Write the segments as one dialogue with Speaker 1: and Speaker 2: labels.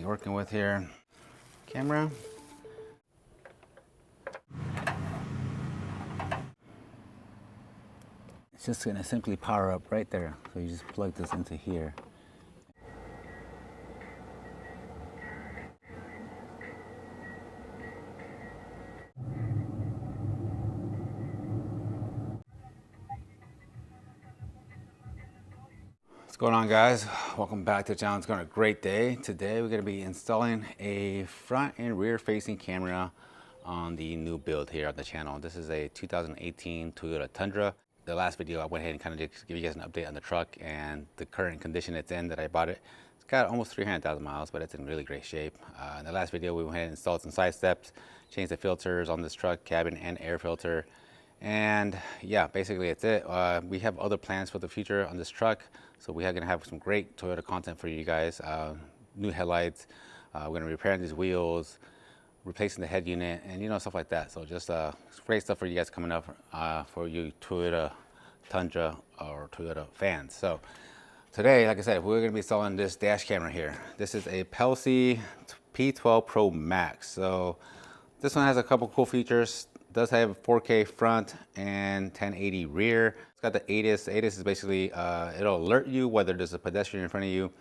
Speaker 1: we working with here? Camera. It's just gonna simply power up right there. So you just plug this into here. What's going on, guys? Welcome back to the channel. It's going to be a great day. Today we're going to be installing a front and rear facing camera on the new build here on the channel. This is a 2018 Toyota Tundra. The last video I went ahead and kind of just give you guys an update on the truck and the current condition it's in that I bought it. It's got almost 300,000 miles, but it's in really great shape. In the last video we went ahead and installed some side steps, changed the filters on this truck, cabin and air filter. And yeah, basically it's it. We have other plans for the future on this truck. So we are going to have some great Toyota content for you guys. New headlights, we're going to repair these wheels, replacing the head unit, and you know, stuff like that. So just great stuff for you guys coming up for you Toyota Tundra or Toyota fans. So today, like I said, we're going to be installing this dash camera here. This is a Pelsi P12 Pro Max. So this one has a couple cool features. Does have 4K front and 1080 rear. It's got the ADAS. The ADAS is basically, it'll alert you whether there's a pedestrian in front of you.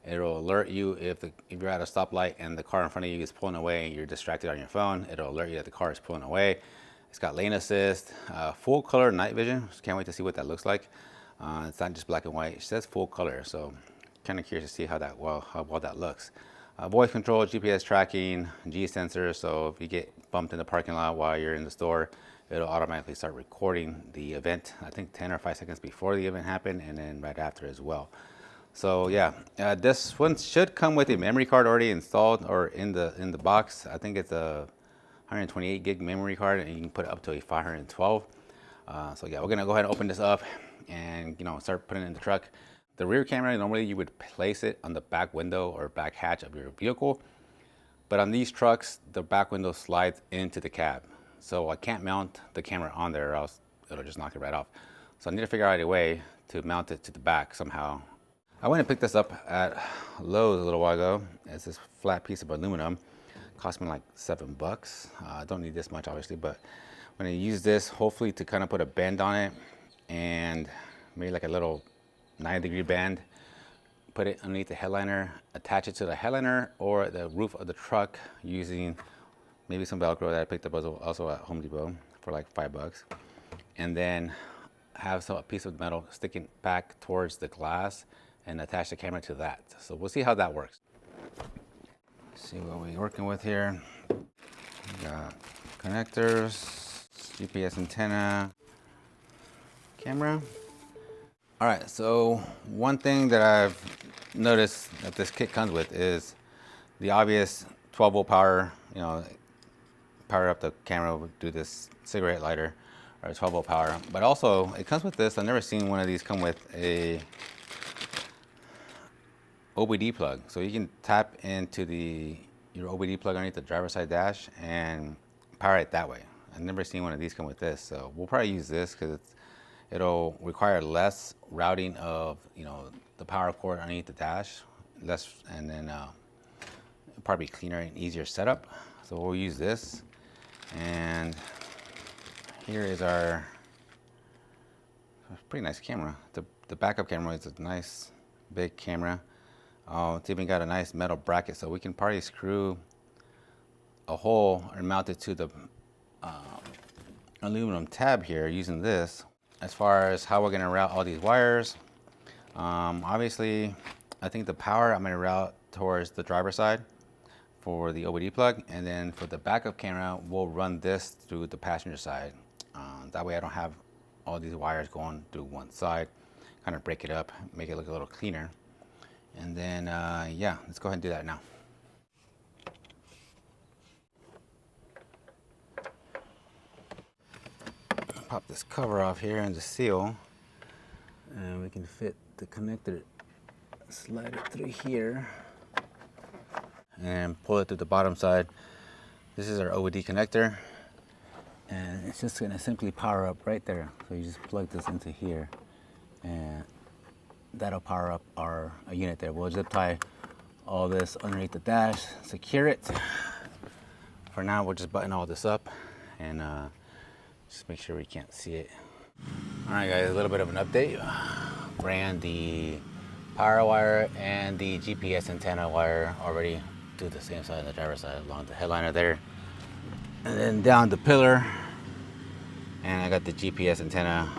Speaker 1: It'll alert you if you're at a stoplight and the car in front of you is pulling away and you're distracted on your phone. It'll alert you that the car is pulling away. It's got lane assist, full color night vision. Just can't wait to see what that looks like. It's not just black and white. It says full color, so kind of curious to see how well that looks. Voice control, GPS tracking, G sensor, so if you get bumped in the parking lot while you're in the store, it'll automatically start recording the event, I think 10 or 5 seconds before the event happened, and then right after as well. So yeah, this one should come with a memory card already installed or in the box. I think it's a 128 gig memory card, and you can put it up to a 512. So yeah, we're gonna go ahead and open this up and start putting it in the truck. The rear camera, normally you would place it on the back window or back hatch of your vehicle. But on these trucks, the back window slides into the cab. So I can't mount the camera on there or else it'll just knock it right off. So I need to figure out a way to mount it to the back somehow. I went and picked this up at Lowe's a little while ago. It's this flat piece of aluminum. Cost me like $7. I don't need this much obviously, but I'm gonna use this hopefully to kind of put a bend on it and maybe like a little 90-degree band, put it underneath the headliner, attach it to the headliner or the roof of the truck using maybe some Velcro that I picked up also at Home Depot for like $5, and then have a piece of metal sticking back towards the glass and attach the camera to that. So we'll see how that works. Let's see what we're working with here. We got connectors, GPS antenna, camera. All right, so one thing that I've noticed that this kit comes with is the obvious 12-volt power. Power up the camera with do this cigarette lighter or 12-volt power. But also, it comes with this. I've never seen one of these come with a OBD plug. So you can tap into your OBD plug underneath the driver's side dash and power it that way. I've never seen one of these come with this. So we'll probably use this because it'll require less routing of the power cord underneath the dash, and then it'll probably be cleaner and easier setup. So we'll use this, and here is our pretty nice camera. The backup camera is a nice big camera. It's even got a nice metal bracket, so we can probably screw a hole and mount it to the aluminum tab here using this. As far as how we're going to route all these wires, obviously I think the power I'm going to route towards the driver's side for the OBD plug, and then for the backup camera we'll run this through the passenger side. That way I don't have all these wires going through one side. Kind of break it up, make it look a little cleaner. And then yeah, let's go ahead and do that now. Pop this cover off here and the seal, and we can fit the connector, slide it through here and pull it to the bottom side. This is our OBD connector, and it's just going to simply power up right there. So you just plug this into here and that'll power up our unit there. We'll zip tie all this underneath the dash, secure it. For now, we'll just button all this up and just make sure we can't see it. All right, guys, a little bit of an update. Ran the power wire and the GPS antenna wire already to the same side on the driver's side along the headliner there. And then down the pillar. And I got the GPS antenna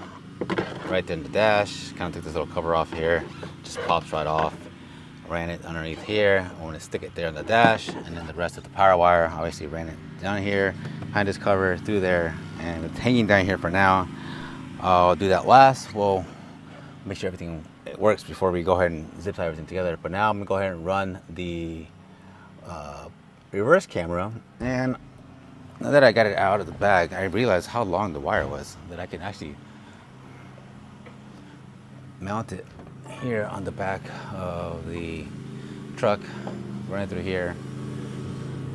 Speaker 1: right there in the dash. Kind of took this little cover off here. Just pops right off. Ran it underneath here. I want to stick it there on the dash. And then the rest of the power wire, obviously ran it down here, behind this cover, through there. And it's hanging down here for now. I'll do that last. We'll make sure everything works before we go ahead and zip tie everything together. But now I'm gonna go ahead and run the reverse camera. And now that I got it out of the bag, I realized how long the wire was, that I can actually mount it here on the back of the truck, run it through here.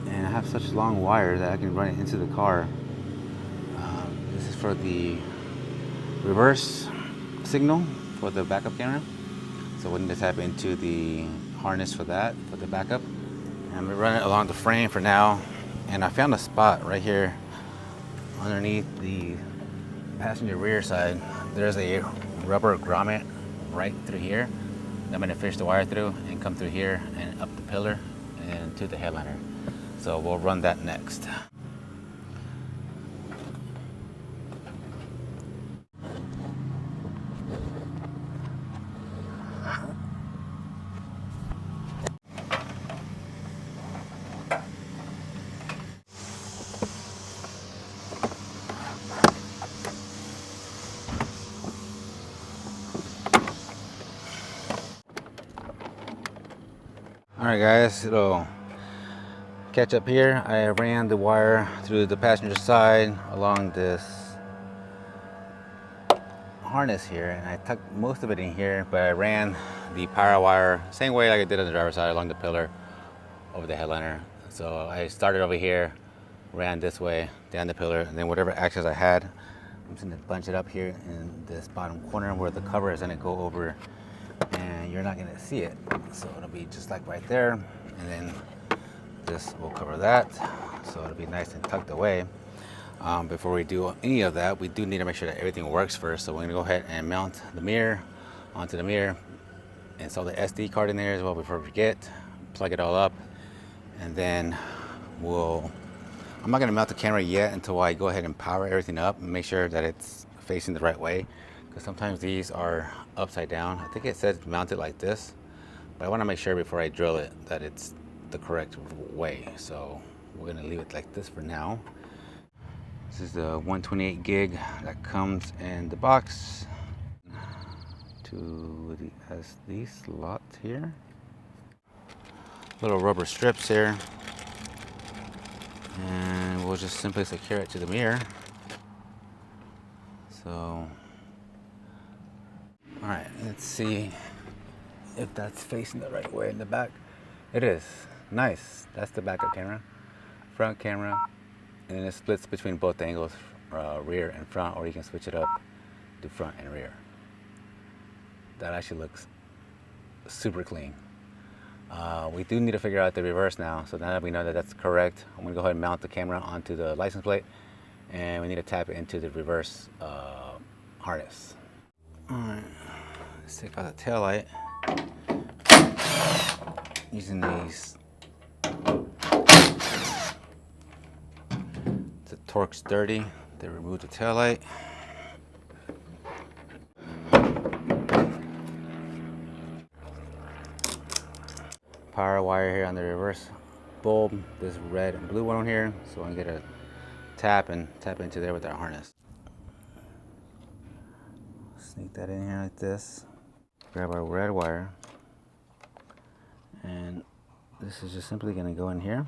Speaker 1: And I have such long wire that I can run it into the car. This is for the reverse signal for the backup camera. So we need to tap into the harness for that, for the backup. And I'm gonna run it along the frame for now. And I found a spot right here underneath the passenger rear side. There's a rubber grommet right through here. I'm gonna fish the wire through and come through here and up the pillar and to the headliner. So we'll run that next. Alright guys, it'll catch up here. I ran the wire through the passenger side along this harness here, and I tucked most of it in here, but I ran the power wire same way like I did on the driver's side along the pillar over the headliner. So I started over here, ran this way down the pillar, and then whatever access I had, I'm just gonna bunch it up here in this bottom corner where the cover is gonna go over, and you're not gonna see it. So it'll be just like right there, and then this will cover that. So it'll be nice and tucked away. Before we do any of that, we do need to make sure that everything works first. So we're gonna go ahead and mount the mirror onto the mirror, install the SD card in there as well before we forget, plug it all up, and then I'm not gonna mount the camera yet until I go ahead and power everything up and make sure that it's facing the right way, because sometimes these are upside down. I think it says mount it like this, but I want to make sure before I drill it that it's the correct way. So we're gonna leave it like this for now. This is the 128 gig that comes in the box to the SD slot here. Little rubber strips here, and we'll just simply secure it to the mirror. So, all right, let's see if that's facing the right way in the back. It is. Nice. That's the backup camera, front camera, and it splits between both angles, rear and front, or you can switch it up to front and rear. That actually looks super clean. We do need to figure out the reverse now. So now that we know that that's correct, I'm gonna go ahead and mount the camera onto the license plate, and we need to tap it into the reverse harness. All right, let's take out the tail light using these. The torque's dirty. They remove the tail light. Power wire here on the reverse bulb, this red and blue one on here. So I'm gonna tap into there with our harness. Sneak that in here like this. Grab our red wire, and this is just simply gonna go in here.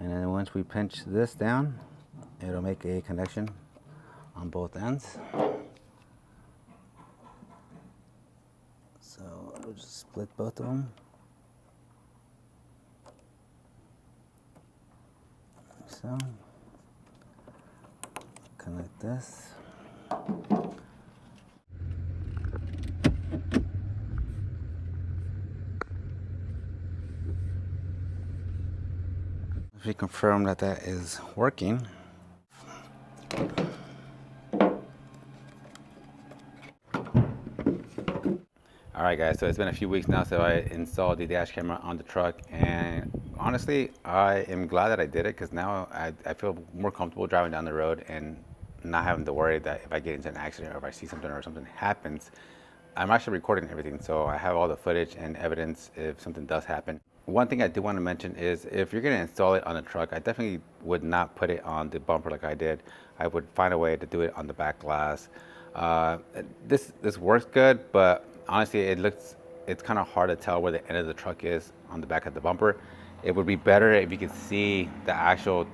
Speaker 1: And then once we pinch this down, it'll make a connection on both ends. So we'll just split both of them. So, connect this. reconfirm that that is working. Alright guys, so it's been a few weeks now since I installed the dash camera on the truck, and honestly I am glad that I did it, because now I feel more comfortable driving down the road and not having to worry that if I get into an accident or if I see something or something happens. I'm actually recording everything, so I have all the footage and evidence if something does happen. One thing I do want to mention is if you're going to install it on a truck, I definitely would not put it on the bumper like I did. I would find a way to do it on the back glass. This works good, but honestly it's kind of hard to tell where the end of the truck is on the back of the bumper. It would be better if you could see the actual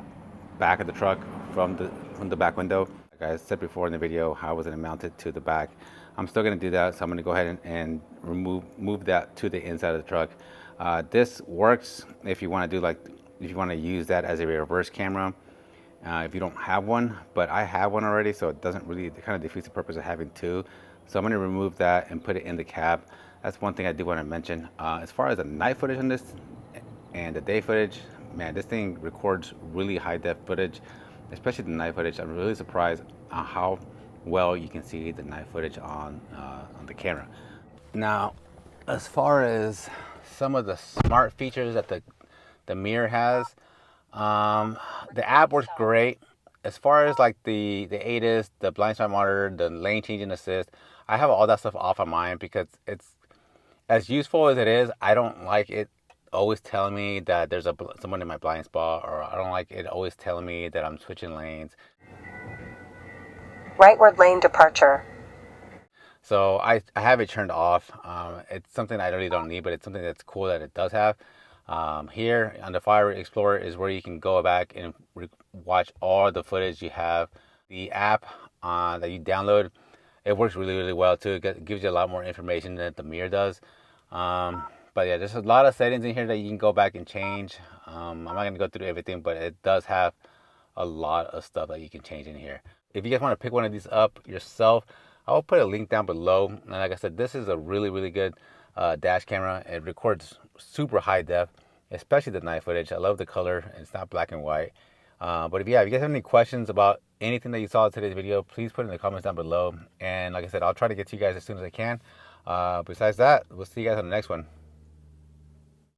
Speaker 1: back of the truck from the back window. Like I said before in the video, how I was going to mount it to the back. I'm still going to do that, so I'm going to go ahead and move that to the inside of the truck. This works if you want to do if you want to use that as a reverse camera. If you don't have one, but I have one already, so it kind of defeats the purpose of having two. So I'm going to remove that and put it in the cab. That's one thing I do want to mention. As far as the night footage on this and the day footage, man, this thing records really high def footage, especially the night footage. I'm really surprised on how well you can see the night footage on the camera. Now, as far as some of the smart features that the mirror has, the app works great. As far as like the ADAS, the blind spot monitor, the lane changing assist, I have all that stuff off of mine because it's as useful as it is. I don't like it always telling me that there's someone in my blind spot, or I don't like it always telling me that I'm switching lanes.
Speaker 2: Rightward lane departure.
Speaker 1: So I have it turned off. It's something I really don't need, but it's something that's cool that it does have. Here on the Fire Explorer is where you can go back and watch all the footage you have. The app that you download, it works really, really well too. It gives you a lot more information than the mirror does. But yeah, there's a lot of settings in here that you can go back and change. I'm not going to go through everything, but it does have a lot of stuff that you can change in here. If you guys want to pick one of these up yourself, I'll put a link down below. And like I said, this is a really, really good dash camera. It records super high def, especially the night footage. I love the color. It's not black and white. But if you guys have any questions about anything that you saw in today's video, please put it in the comments down below. And like I said, I'll try to get to you guys as soon as I can. Besides that, we'll see you guys on the next one.